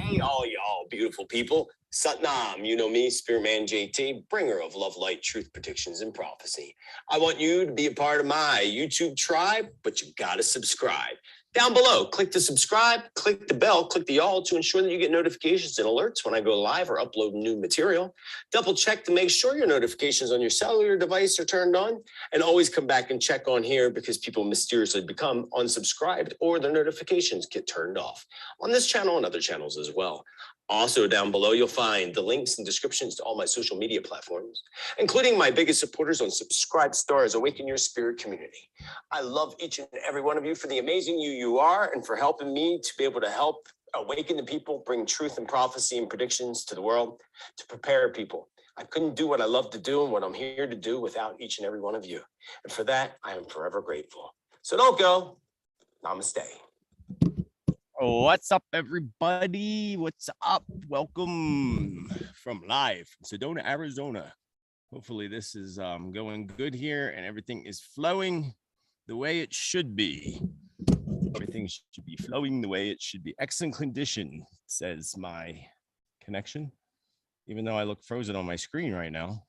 Hey, all y'all beautiful people. Satnam, you know me, Spiritman J.T, bringer of love, light, truth, predictions, and prophecy. I want you to be a part of my YouTube tribe, but you gotta subscribe. Down below, click the subscribe, click the bell, click the all to ensure that you get notifications and alerts when I go live or upload new material. Double check to make sure your notifications on your cellular device are turned on, and always come back and check on here because people mysteriously become unsubscribed or their notifications get turned off on this channel and other channels as well. Also down below, you'll find the links and descriptions to all my social media platforms, including my biggest supporters on Subscribe Stars Awaken Your Spirit community. I love each and every one of you for the amazing you are and for helping me to be able to help awaken the people, bring truth and prophecy and predictions to the world, to prepare people. I couldn't do what I love to do and what I'm here to do without each and every one of you. And for that, I am forever grateful. So don't go. Namaste. What's up, everybody? What's up? Welcome from live Sedona, Arizona. Hopefully this is going good here and everything is flowing the way it should be. Everything should be flowing the way it should be. Excellent condition, says my connection, even though I look frozen on my screen right now.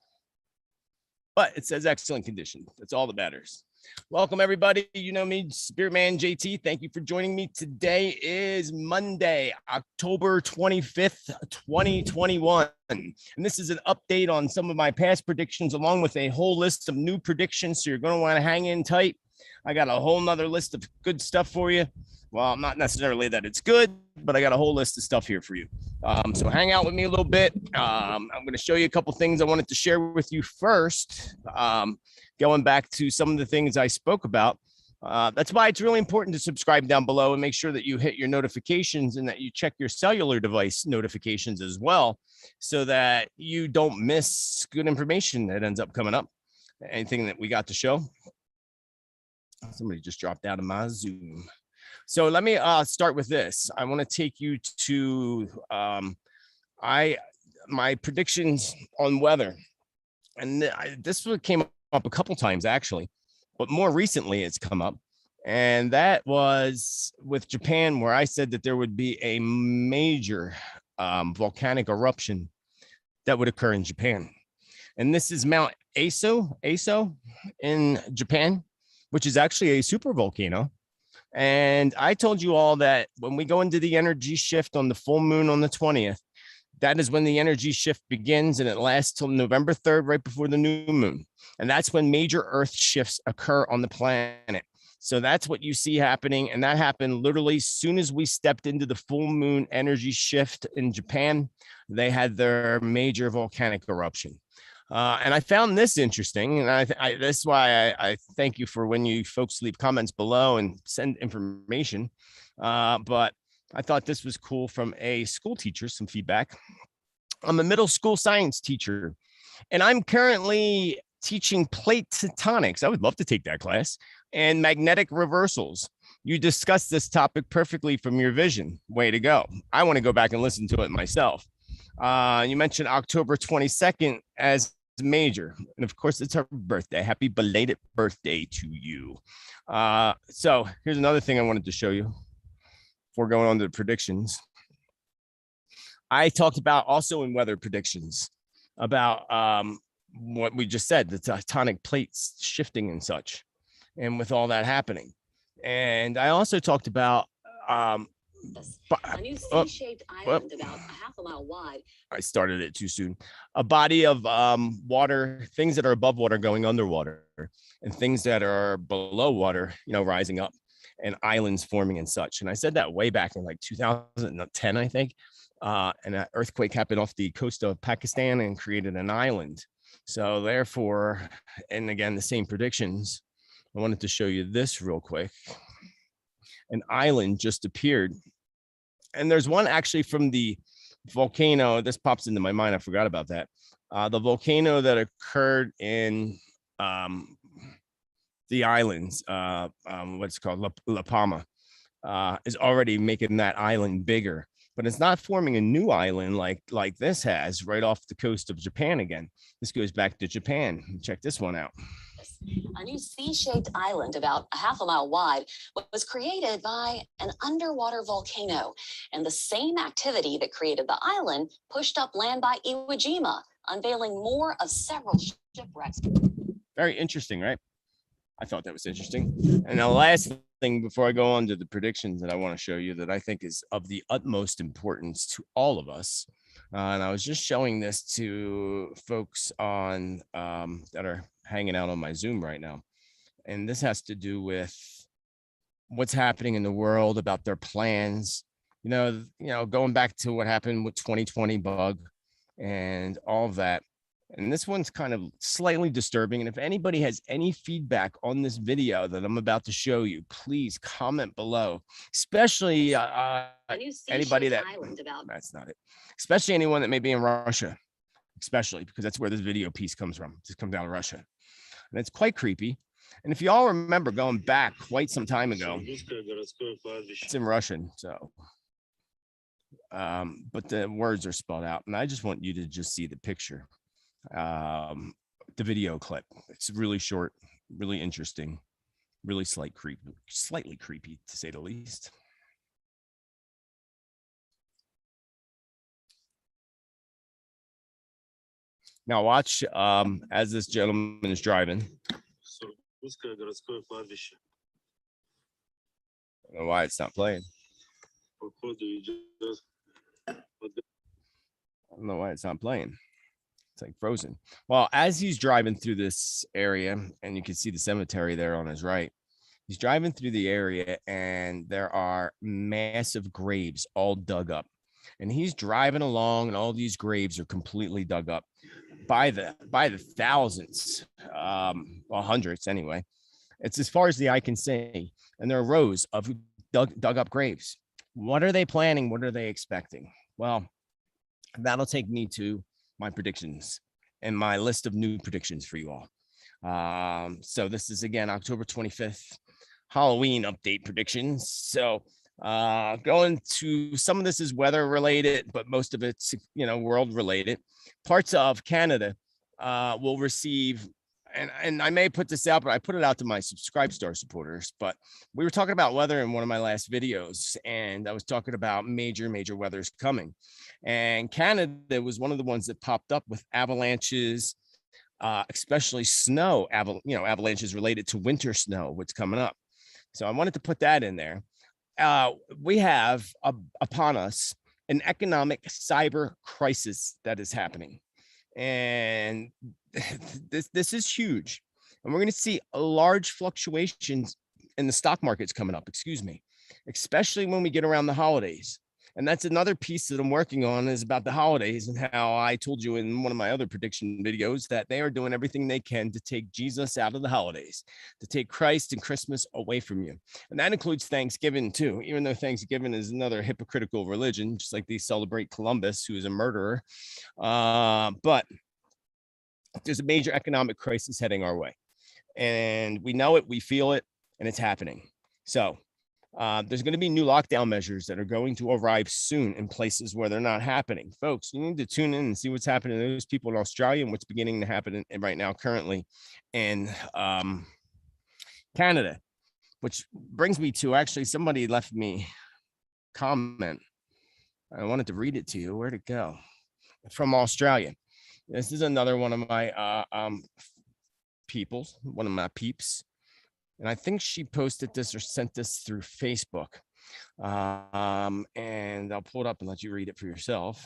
But it says excellent condition. That's all that matters. Welcome, everybody. You know me, Spiritman J.T. Thank you for joining me. Today is Monday, October 25th, 2021. And this is an update on some of my past predictions, along with a whole list of new predictions. So you're going to want to hang in tight. I got a whole nother list of good stuff for you. Well, not necessarily that it's good, but I got a whole list of stuff here for you. So hang out with me a little bit. I'm going to show you a couple things I wanted to share with you first. Going back to some of the things I spoke about. That's why it's really important to subscribe down below and make sure that you hit your notifications and that you check your cellular device notifications as well, so that you don't miss good information that ends up coming up. Anything that we got to show. Somebody just dropped out of my Zoom. So let me start with this. I want to take you to my predictions on weather. And this came up a couple times, actually, but more recently it's come up. And that was with Japan, where I said that there would be a major volcanic eruption that would occur in Japan. And this is Mount Aso in Japan, which is actually a super volcano. And I told you all that when we go into the energy shift on the full moon on the 20th, that is when the energy shift begins, and it lasts till November 3rd, right before the new moon. And that's when major earth shifts occur on the planet. So that's what you see happening. And that happened literally as soon as we stepped into the full moon energy shift in Japan. They had their major volcanic eruption. And I found this interesting, and that's why I thank you for when you folks leave comments below and send information. But I thought this was cool from a school teacher, some feedback. I'm a middle school science teacher, and I'm currently teaching plate tectonics. I would love to take that class, and magnetic reversals. You discussed this topic perfectly from your vision. Way to go. I want to go back and listen to it myself. You mentioned October 22nd as major, and of course it's her birthday. Happy belated birthday to you. So here's another thing I wanted to show you before going on to the predictions. I talked about also in weather predictions about what we just said, the tectonic plates shifting and such, and with all that happening. And I also talked about a new C-shaped island about a half a mile wide. I started it too soon. A body of water, things that are above water going underwater, and things that are below water, rising up, and islands forming and such. And I said that way back in like 2010, I think. And an earthquake happened off the coast of Pakistan and created an island. So therefore, and again, the same predictions. I wanted to show you this real quick. An island just appeared. And there's one actually from the volcano. This pops into my mind. I forgot about that. The volcano that occurred in the islands, what's called La Palma, is already making that island bigger. But it's not forming a new island like this has right off the coast of Japan again. This goes back to Japan. Check this one out. A new C-shaped island about a half a mile wide was created by an underwater volcano. And the same activity that created the island pushed up land by Iwo Jima, unveiling more of several shipwrecks. Very interesting, right? I thought that was interesting. And the last thing before I go on to the predictions that I want to show you that I think is of the utmost importance to all of us. And I was just showing this to folks on that are hanging out on my Zoom right now. And this has to do with what's happening in the world, about their plans, going back to what happened with 2020 bug and all of that. And this one's kind of slightly disturbing. And if anybody has any feedback on this video that I'm about to show you, please comment below, especially anybody that's not it, especially anyone that may be in Russia, especially because that's where this video piece comes from. This comes out of Russia. And it's quite creepy. And if you all remember going back quite some time ago, it's in Russian. So, but the words are spelled out. And I just want you to just see the picture. The video clip. It's really short, really interesting, really slightly creepy to say the least. Now watch as this gentleman is driving. I don't know why it's not playing. I don't know why it's not playing. It's like frozen. Well, as he's driving through this area, and you can see the cemetery there on his right, he's driving through the area and there are massive graves all dug up. And he's driving along and all these graves are completely dug up by the thousands, well, hundreds anyway. It's as far as the eye can see. And there are rows of dug up graves. What are they planning? What are they expecting? Well, that'll take me to my predictions and my list of new predictions for you all. So this is again October 25th Halloween update predictions. So going to some of this is weather related, but most of it's world related. Parts of Canada will receive, and I may put this out, but I put it out to my Subscribe Star supporters. But we were talking about weather in one of my last videos, and I was talking about major weather's coming. And Canada was one of the ones that popped up with avalanches, especially snow, avalanches related to winter snow, what's coming up. So I wanted to put that in there. We have upon us an economic cyber crisis that is happening. And this is huge. And we're going to see a large fluctuations in the stock markets coming up, especially when we get around the holidays. And that's another piece that I'm working on, is about the holidays, and how I told you in one of my other prediction videos that they are doing everything they can to take Jesus out of the holidays, to take Christ and Christmas away from you. And that includes Thanksgiving too, even though Thanksgiving is another hypocritical religion, just like they celebrate Columbus, who is a murderer. But there's a major economic crisis heading our way, and we know it, we feel it, and it's happening. So there's going to be new lockdown measures that are going to arrive soon in places where they're not happening. Folks, you need to tune in and see what's happening to those people in Australia and what's beginning to happen right now currently in Canada, which brings me to, actually, somebody left me a comment. I wanted to read it to you. Where'd it go? From Australia. This is another one of my one of my peeps. And I think she posted this or sent this through Facebook. And I'll pull it up and let you read it for yourself.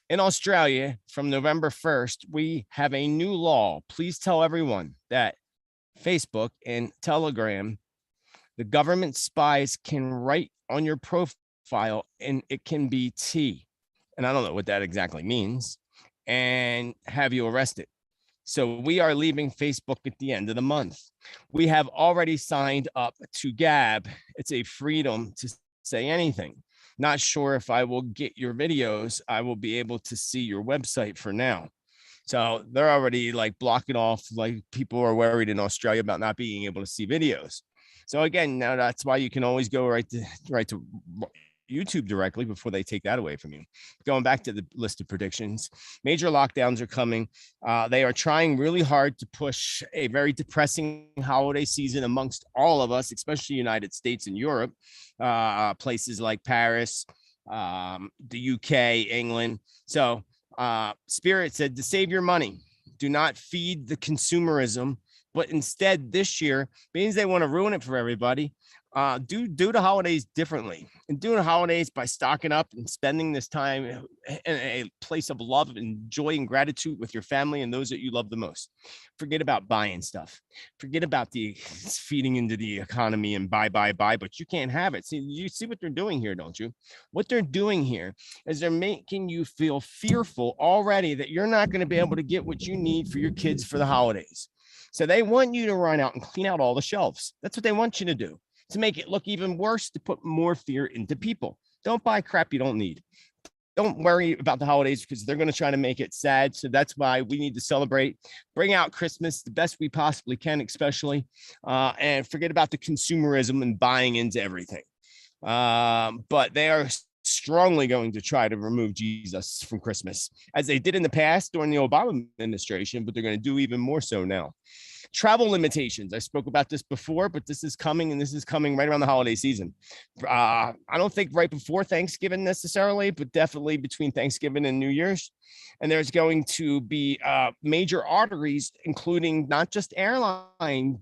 In Australia, from November 1st, we have a new law. Please tell everyone that Facebook and Telegram, the government spies can write on your profile, and it can be T. And I don't know what that exactly means, and have you arrested. So we are leaving Facebook at the end of the month. We have already signed up to Gab. It's a freedom to say anything. Not sure if I will get your videos. I will be able to see your website for now. So they're already like blocking off, like people are worried in Australia about not being able to see videos. So again, now that's why you can always go right to YouTube directly before they take that away from you. Going back to the list of predictions, major lockdowns are coming. They are trying really hard to push a very depressing holiday season amongst all of us, especially United States and Europe, places like Paris, the UK, England. So Spirit said to save your money, do not feed the consumerism, but instead this year, means they want to ruin it for everybody. Do the holidays differently, and do the holidays by stocking up and spending this time in a place of love and joy and gratitude with your family and those that you love the most. Forget about buying stuff. Forget about the feeding into the economy and buy, but you can't have it. See, you see what they're doing here, don't you? What they're doing here is they're making you feel fearful already that you're not going to be able to get what you need for your kids for the holidays. So they want you to run out and clean out all the shelves. That's what they want you to do, to make it look even worse, to put more fear into people. Don't buy crap you don't need. Don't worry about the holidays because they're going to try to make it sad. So that's why we need to celebrate, bring out Christmas the best we possibly can, especially, and forget about the consumerism and buying into everything. But they are strongly going to try to remove Jesus from Christmas, as they did in the past during the Obama administration, but they're going to do even more so now. Travel limitations. I spoke about this before, but this is coming, and this is coming right around the holiday season. I don't think right before Thanksgiving necessarily, but definitely between Thanksgiving and New Year's. And there's going to be major arteries, including not just airline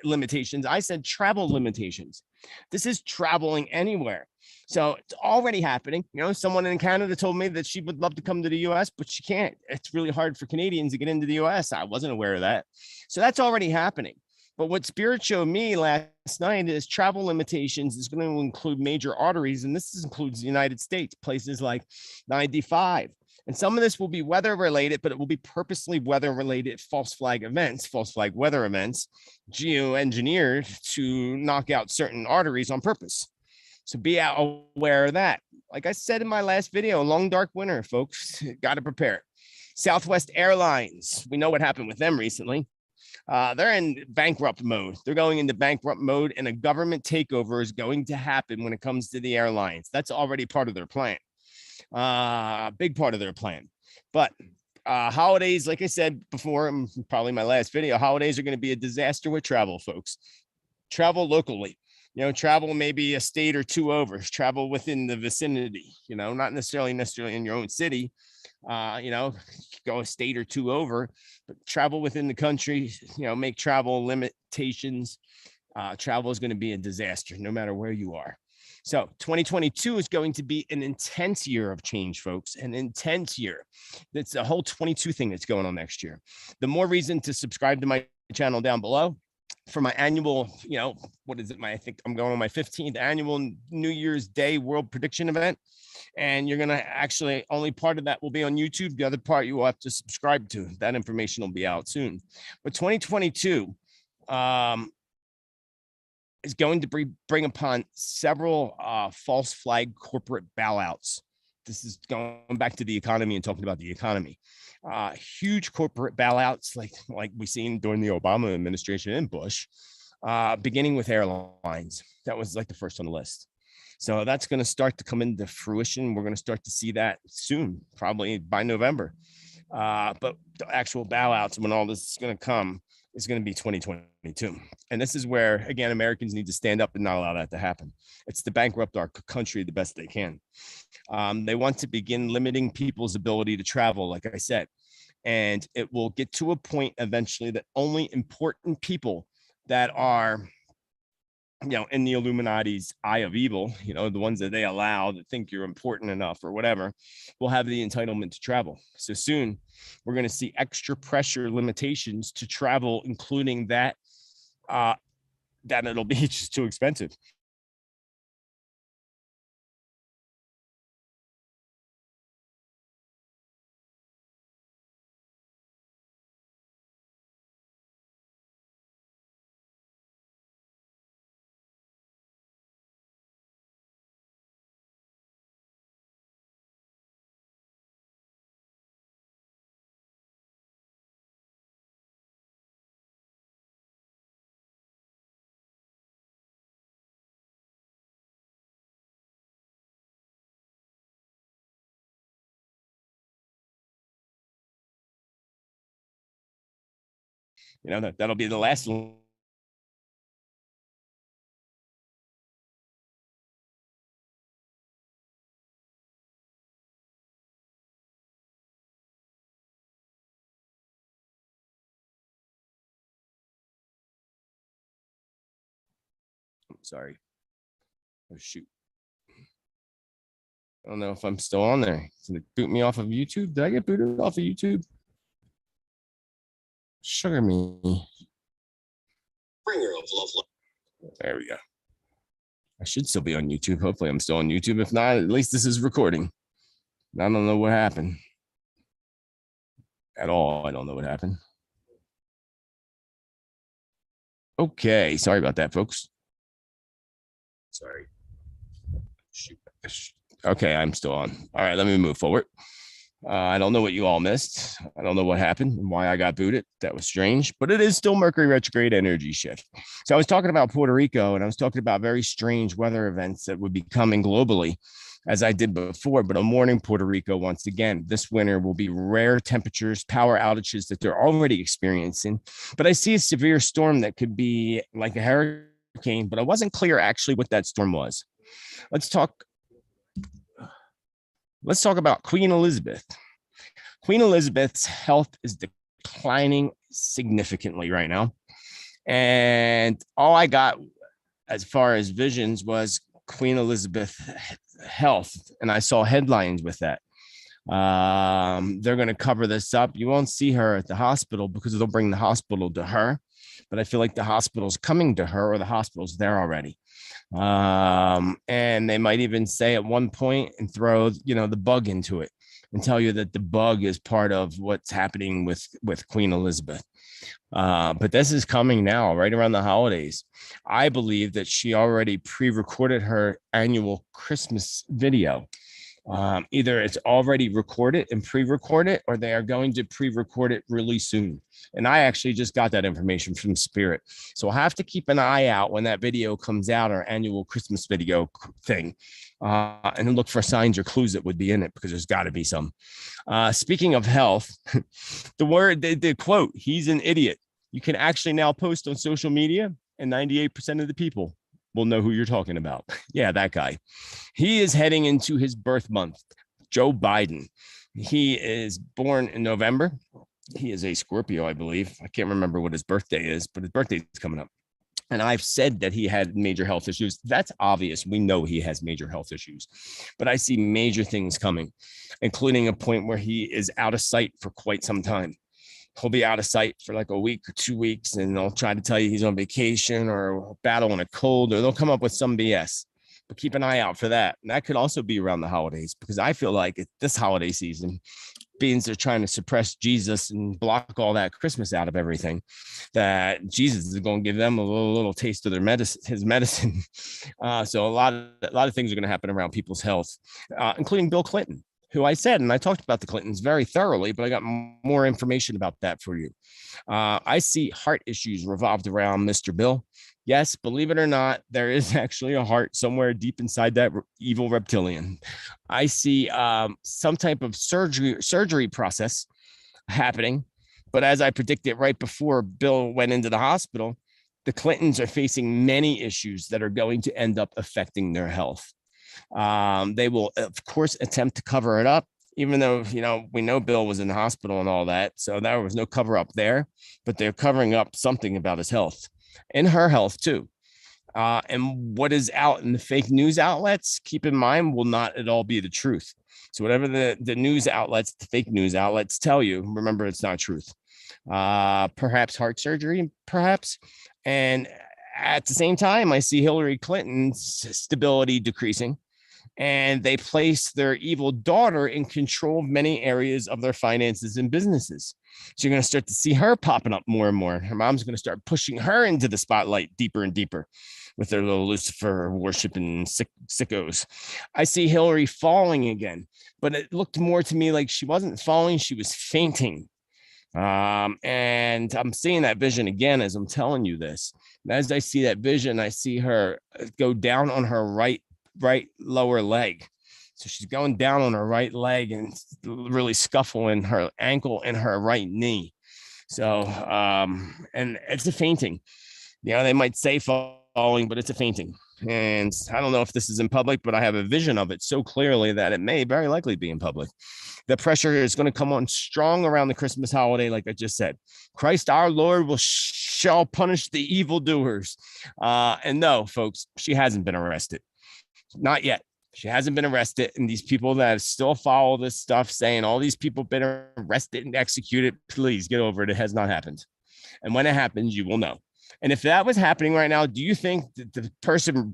limitations. I said travel limitations. This is traveling anywhere. So it's already happening. You know, someone in Canada told me that she would love to come to the US, but she can't. It's really hard for Canadians to get into the US. I wasn't aware of that. So that's already happening. But what Spirit showed me last night is travel limitations is going to include major arteries. And this includes the United States, places like 95. And some of this will be weather related, but it will be purposely weather related false flag events, false flag weather events, geoengineered to knock out certain arteries on purpose. So be aware of that. Like I said in my last video, long, dark winter, folks, got to prepare. Southwest Airlines, we know what happened with them recently. They're in bankrupt mode. They're going into bankrupt mode, and a government takeover is going to happen when it comes to the airlines. That's already part of their plan. Big part of their plan. But holidays, like I said before, probably my last video, holidays are going to be a disaster with travel, folks. Travel locally. You know, travel maybe a state or two over, travel within the vicinity, you know, not necessarily in your own city, you know, go a state or two over, but travel within the country, you know, make travel limitations. Travel is going to be a disaster no matter where you are. So 2022 is going to be an intense year of change, folks, an intense year. That's a whole 22 thing that's going on next year. The more reason to subscribe to my channel down below. For my annual, you know, what is it? I think I'm going on my 15th annual New Year's Day World Prediction event. And you're going to actually, only part of that will be on YouTube. The other part you will have to subscribe to. That information will be out soon. But 2022 is going to bring upon several false flag corporate bailouts. This is going back to the economy and talking about the economy. Huge corporate bailouts like we seen during the Obama administration and Bush, beginning with airlines. That was like the first on the list. So that's going to start to come into fruition. We're going to start to see that soon, probably by November. But the actual bailouts, when all this is going to come, is going to be 2022. And this is where, again, Americans need to stand up and not allow that to happen. It's to bankrupt our country the best they can. They want to begin limiting people's ability to travel, like I said. And it will get to a point eventually that only important people that are, you know, in the Illuminati's eye of evil, you know, the ones that they allow that think you're important enough or whatever, will have the entitlement to travel. So soon we're going to see extra pressure limitations to travel, including that, that it'll be just too expensive. That'll be the last one. Sorry. Oh, shoot. I don't know if I'm still on there. Did it boot me off of YouTube? Did I get booted off of YouTube? Sugar me. Bringer of love. There we go. I should still be on YouTube. Hopefully I'm still on YouTube. If not, at least this is recording. I don't know what happened. At all. I don't know what happened. Okay. Sorry about that, folks. Sorry. Shoot. Okay, I'm still on. All right, let me move forward. I don't know what you all missed. I don't know what happened and why I got booted. That was strange, but it is still Mercury retrograde energy shift. So I was talking about Puerto Rico, and I was talking about very strange weather events that would be coming globally, as I did before. But I'm warning Puerto Rico once again, this winter will be rare temperatures, power outages that they're already experiencing. But I see a severe storm that could be like a hurricane, but I wasn't clear actually what that storm was. Let's talk about Queen Elizabeth. Queen Elizabeth's health is declining significantly right now. And all I got as far as visions was Queen Elizabeth health. And I saw headlines with that. They're going to cover this up. You won't see her at the hospital because they'll bring the hospital to her. But I feel like the hospital's coming to her, or the hospital's there already. And they might even say at one point and throw, the bug into it and tell you that the bug is part of what's happening with Queen Elizabeth. But this is coming now, right around the holidays. I believe that she already pre-recorded her annual Christmas video. Either it's already recorded and pre-recorded, or they are going to pre-record it really soon. And I actually just got that information from Spirit. So I'll have to keep an eye out when that video comes out, our annual Christmas video thing, and look for signs or clues that would be in it, because there's got to be some. Speaking of health, the quote, "He's an idiot." You can actually now post on social media, and 98% of the people will know who you're talking about. Yeah, that guy. He is heading into his birth month. Joe Biden. He is born in November. He is a Scorpio, I believe. I can't remember what his birthday is, but his birthday is coming up. And I've said that he had major health issues. That's obvious. We know he has major health issues. But I see major things coming, including a point where he is out of sight for quite some time. He'll be out of sight for like a week or 2 weeks, and they'll try to tell you he's on vacation or battling a cold, or they'll come up with some BS. But keep an eye out for that. And that could also be around the holidays, because I feel like this holiday season, beings are trying to suppress Jesus and block all that Christmas out of everything, that Jesus is going to give them a little taste of his medicine. So a lot of things are going to happen around people's health, including Bill Clinton, who I said, and I talked about the Clintons very thoroughly, but I got more information about that for you. I see heart issues revolved around Mr. Bill. Yes, believe it or not, there is actually a heart somewhere deep inside that evil reptilian. I see some type of surgery process happening. But as I predicted right before Bill went into the hospital, the Clintons are facing many issues that are going to end up affecting their health. They will, of course, attempt to cover it up, even though, we know Bill was in the hospital and all that. So there was no cover up there, but they're covering up something about his health and her health too. And what is out in the fake news outlets, keep in mind, will not at all be the truth. So whatever the news outlets, the fake news outlets tell you, remember, it's not truth. Perhaps heart surgery, perhaps. And at the same time, I see Hillary Clinton's stability decreasing, and they place their evil daughter in control of many areas of their finances and businesses. So you're going to start to see her popping up more and more. Her mom's going to start pushing her into the spotlight deeper and deeper with their little Lucifer worshiping sickos. I see Hillary falling again, but it looked more to me like she wasn't falling, she was fainting. And I'm seeing that vision again as I'm telling you this. And as I see that vision, I see her go down on her right lower leg. So she's going down on her right leg and really scuffling her ankle and her right knee. So, and it's a fainting. They might say falling, but it's a fainting. And I don't know if this is in public, but I have a vision of it so clearly that it may very likely be in public. The pressure is going to come on strong around the Christmas holiday, like I just said. Christ our Lord shall punish the evildoers. And no, folks, she hasn't been arrested. Not yet. She hasn't been arrested. And these people that still follow this stuff saying all these people been arrested and executed, please get over it. It has not happened. And when it happens, you will know. And if that was happening right now, do you think that the person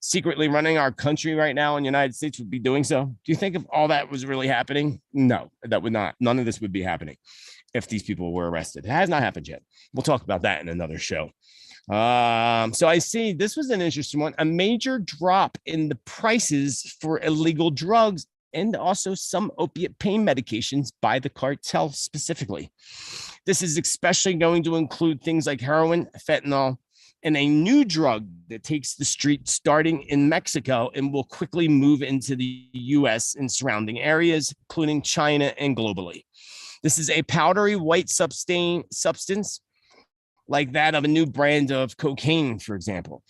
secretly running our country right now in the United States would be doing so? Do you think if all that was really happening? No, that would not. None of this would be happening if these people were arrested. It has not happened yet. We'll talk about that in another show. So I see this was an interesting one. A major drop in the prices for illegal drugs and also some opiate pain medications by the cartel specifically. This is especially going to include things like heroin, fentanyl, and a new drug that takes the street starting in Mexico and will quickly move into the US and surrounding areas, including China and globally. This is a powdery white substance like that of a new brand of cocaine, for example.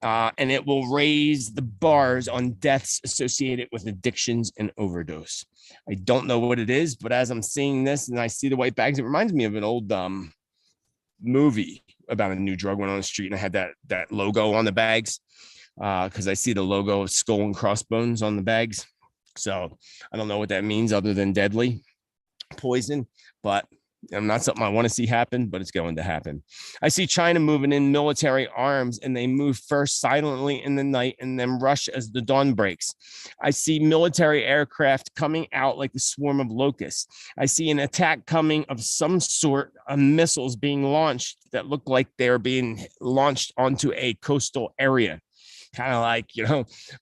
And it will raise the bars on deaths associated with addictions and overdose. I don't know what it is, but as I'm seeing this and I see the white bags, it reminds me of an old movie about a new drug went on the street, and I had that logo on the bags because I see the logo of skull and crossbones on the bags. So I don't know what that means other than deadly poison, but not something I want to see happen, but it's going to happen. I see China moving in military arms, and they move first silently in the night and then rush as the dawn breaks. I see military aircraft coming out like a swarm of locusts. I see an attack coming of some sort of missiles being launched that look like they're being launched onto a coastal area, kind of like,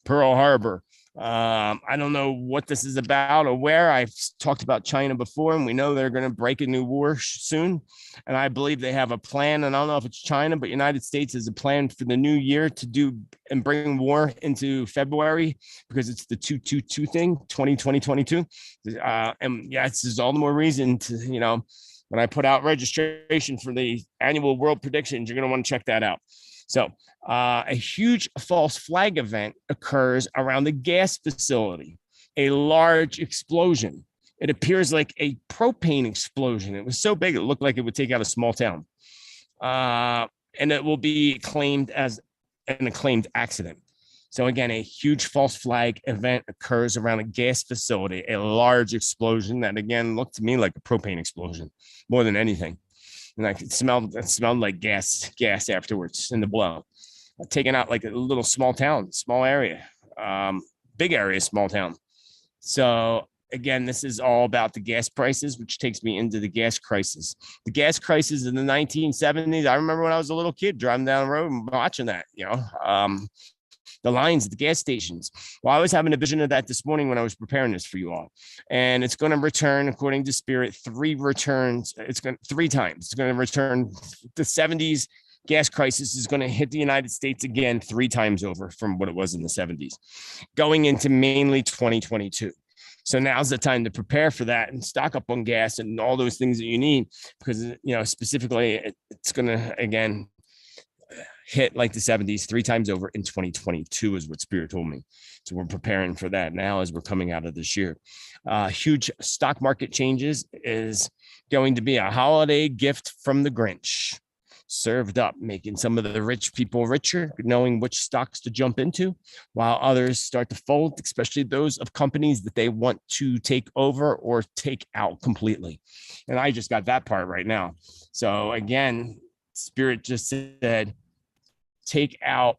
Pearl Harbor. I don't know what this is about or where. I've talked about China before, and we know they're going to break a new war soon. And I believe they have a plan. And I don't know if it's China, but United States has a plan for the new year to do and bring war into February because it's the 222 thing, 2022. And yeah, this is all the more reason to, when I put out registration for the annual world predictions, you're going to want to check that out. So a huge false flag event occurs around the gas facility, a large explosion. It appears like a propane explosion. It was so big, it looked like it would take out a small town. And it will be claimed as an acclaimed accident. So again, a huge false flag event occurs around a gas facility, a large explosion that again looked to me like a propane explosion more than anything. And it smelled like gas afterwards in the blow. Taking out like a little small town, small area, big area, small town. So again, this is all about the gas prices, which takes me into the gas crisis. The gas crisis in the 1970s. I remember when I was a little kid driving down the road and watching that, the lines at the gas stations. Well, I was having a vision of that this morning when I was preparing this for you all. And it's going to return, according to Spirit, three times. It's going to return the 70s. Gas crisis is going to hit the United States again 3 times over from what it was in the 70s, going into mainly 2022. So now's the time to prepare for that and stock up on gas and all those things that you need, because, specifically, it's going to, again, hit like the 70s 3 times over in 2022 is what Spirit told me. So we're preparing for that now as we're coming out of this year. Huge stock market changes is going to be a holiday gift from the Grinch, served up, making some of the rich people richer, knowing which stocks to jump into, while others start to fold, especially those of companies that they want to take over or take out completely. And I just got that part right now. So again, Spirit just said, take out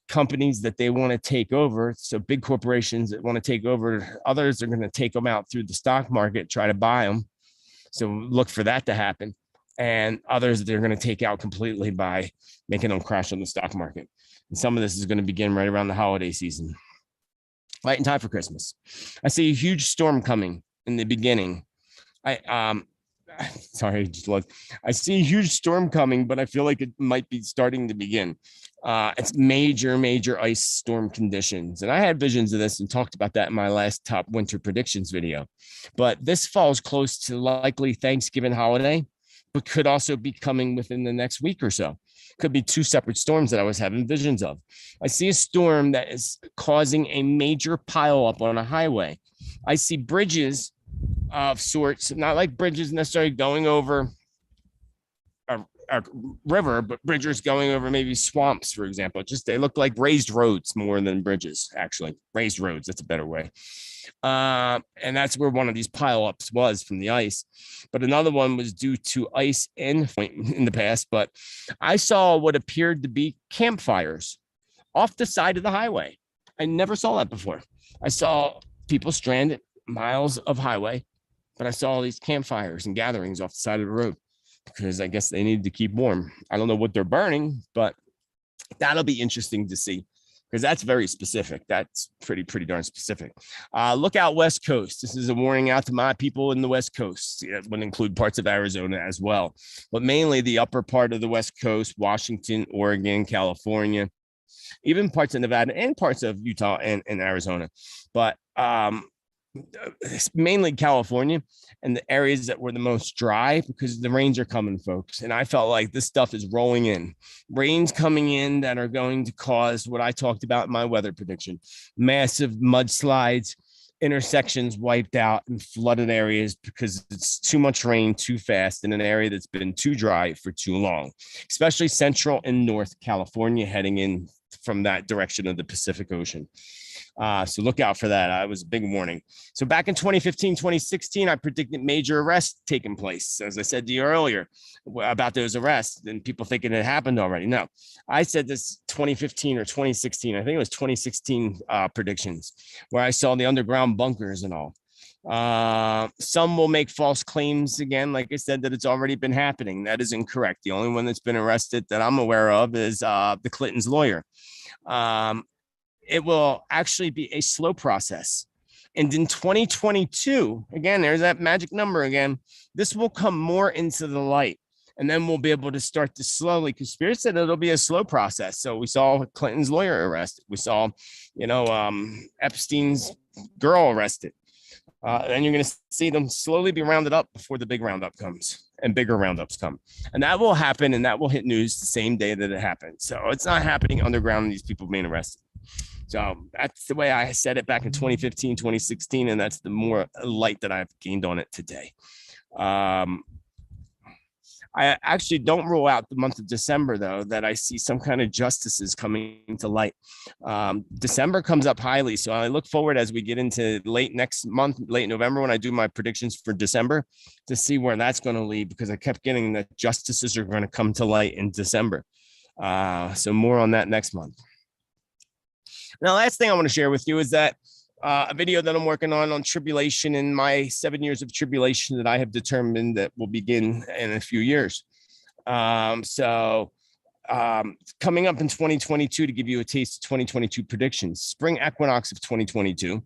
companies that they want to take over. So big corporations that want to take over, others are going to take them out through the stock market, try to buy them. So look for that to happen. And others they're going to take out completely by making them crash on the stock market. And some of this is going to begin right around the holiday season, right in time for Christmas. I see a huge storm coming in the beginning. sorry, just look. I see a huge storm coming, but I feel like it might be starting to begin. It's major ice storm conditions. And I had visions of this and talked about that in my last top winter predictions video. But this falls close to likely Thanksgiving holiday, but could also be coming within the next week or so. Could be two separate storms that I was having visions of. I see a storm that is causing a major pileup on a highway. I see bridges of sorts, not like bridges necessarily going over a river, but bridges going over maybe swamps, for example. Just they look like raised roads more than bridges, actually. Raised roads, that's a better way. And that's where one of these pileups was from the ice. But another one was due to ice in the past. But I saw what appeared to be campfires off the side of the highway. I never saw that before. I saw people stranded miles of highway, but I saw all these campfires and gatherings off the side of the road because I guess they needed to keep warm. I don't know what they're burning, but that'll be interesting to see because that's very specific. That's pretty darn specific. Look out West Coast. This is a warning out to my people in the West Coast. It would include parts of Arizona as well, but mainly the upper part of the West Coast, Washington, Oregon, California, even parts of Nevada and parts of Utah and Arizona. But it's mainly California and the areas that were the most dry because the rains are coming, folks. And I felt like this stuff is rolling in. Rains coming in that are going to cause what I talked about in my weather prediction, massive mudslides, intersections wiped out and flooded areas because it's too much rain too fast in an area that's been too dry for too long, especially Central and North California heading in from that direction of the Pacific Ocean. So look out for that. It was a big warning. So back in 2015, 2016, I predicted major arrests taking place. As I said to you earlier about those arrests and people thinking it happened already. No, I said this 2015 or 2016. I think it was 2016 predictions where I saw the underground bunkers and all. Some will make false claims again, like I said, that it's already been happening. That is incorrect. The only one that's been arrested that I'm aware of is the Clinton's lawyer. It will actually be a slow process. And in 2022, again, there's that magic number again, this will come more into the light. And then we'll be able to start to slowly, because Spirit said it'll be a slow process. So we saw Clinton's lawyer arrested. We saw, Epstein's girl arrested. Then you're going to see them slowly be rounded up before the big roundup comes and bigger roundups come. And that will happen and that will hit news the same day that it happens. So it's not happening underground and these people being arrested. So that's the way I said it back in 2015, 2016. And that's the more light that I've gained on it today. I actually don't rule out the month of December, though, that I see some kind of justices coming to light. December comes up highly. So I look forward as we get into late next month, late November, when I do my predictions for December to see where that's going to lead, because I kept getting that justices are going to come to light in December. So more on that next month. Now, last thing I want to share with you is that a video that I'm working on tribulation and my 7 years of tribulation that I have determined that will begin in a few years. Coming up in 2022, to give you a taste of 2022 predictions, spring equinox of 2022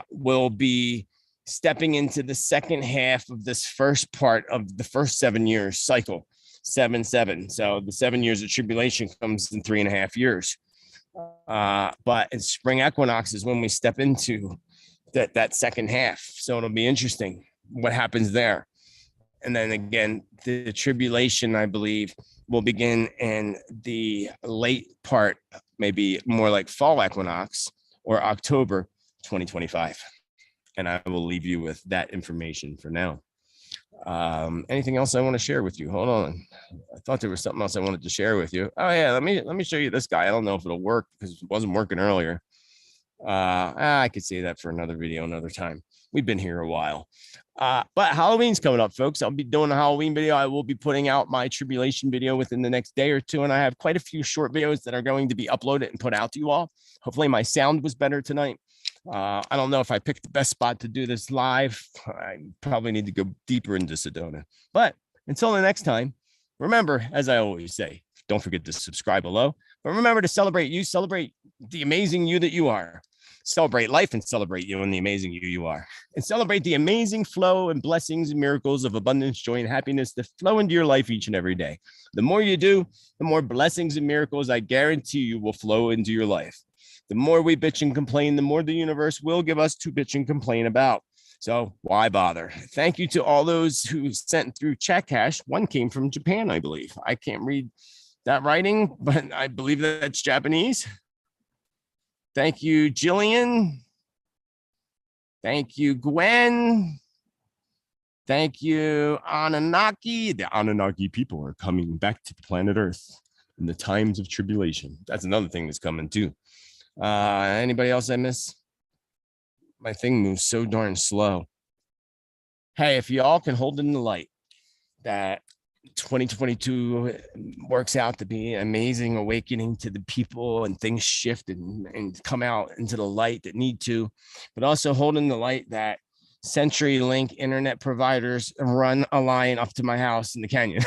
will be stepping into the second half of this first part of the first 7 years cycle, 7-7. So the 7 years of tribulation comes in 3.5 years. But in spring equinox is when we step into that second half. So it'll be interesting what happens there. And then again, the tribulation, I believe, will begin in the late part, maybe more like fall equinox or October 2025. And I will leave you with that information for now. Anything else I want to share with you? Hold on. I thought there was something else I wanted to share with you. Oh yeah, let me show you this guy. I don't know if it'll work because it wasn't working earlier. I could say that for another video another time. We've been here a while. But Halloween's coming up, folks. I'll be doing a Halloween video. I will be putting out my tribulation video within the next day or two, and I have quite a few short videos that are going to be uploaded and put out to you all. Hopefully my sound was better tonight. I don't know if I picked the best spot to do this live. I probably need to go deeper into Sedona. But until the next time, remember, as I always say, don't forget to subscribe below. But remember to celebrate you, celebrate the amazing you that you are. Celebrate life and celebrate you and the amazing you are. And celebrate the amazing flow and blessings and miracles of abundance, joy, and happiness that flow into your life each and every day. The more you do, the more blessings and miracles I guarantee you will flow into your life. The more we bitch and complain, the more the universe will give us to bitch and complain about. So why bother? Thank you to all those who sent through chat cash. One came from Japan, I believe. I can't read that writing, but I believe that's Japanese. Thank you, Jillian. Thank you, Gwen. Thank you, Anunnaki. The Anunnaki people are coming back to the planet Earth in the times of tribulation. That's another thing that's coming too. Anybody else I miss? My thing moves so darn slow. Hey, if y'all can hold in the light that 2022 works out to be an amazing awakening to the people and things shift and come out into the light that need to, but also holding the light that CenturyLink internet providers run a line up to my house in the canyon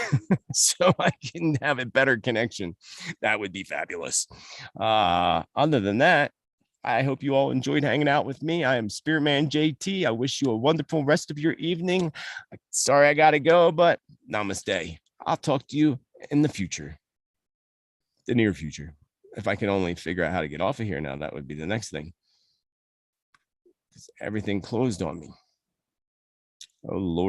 so I can have a better connection. That would be fabulous. Other than that, I hope you all enjoyed hanging out with me. I am Spiritman J.T. I wish you a wonderful rest of your evening. Sorry I got to go, but namaste. I'll talk to you in the future, the near future. If I can only figure out how to get off of here now, that would be the next thing. Everything closed on me. Oh, Lord.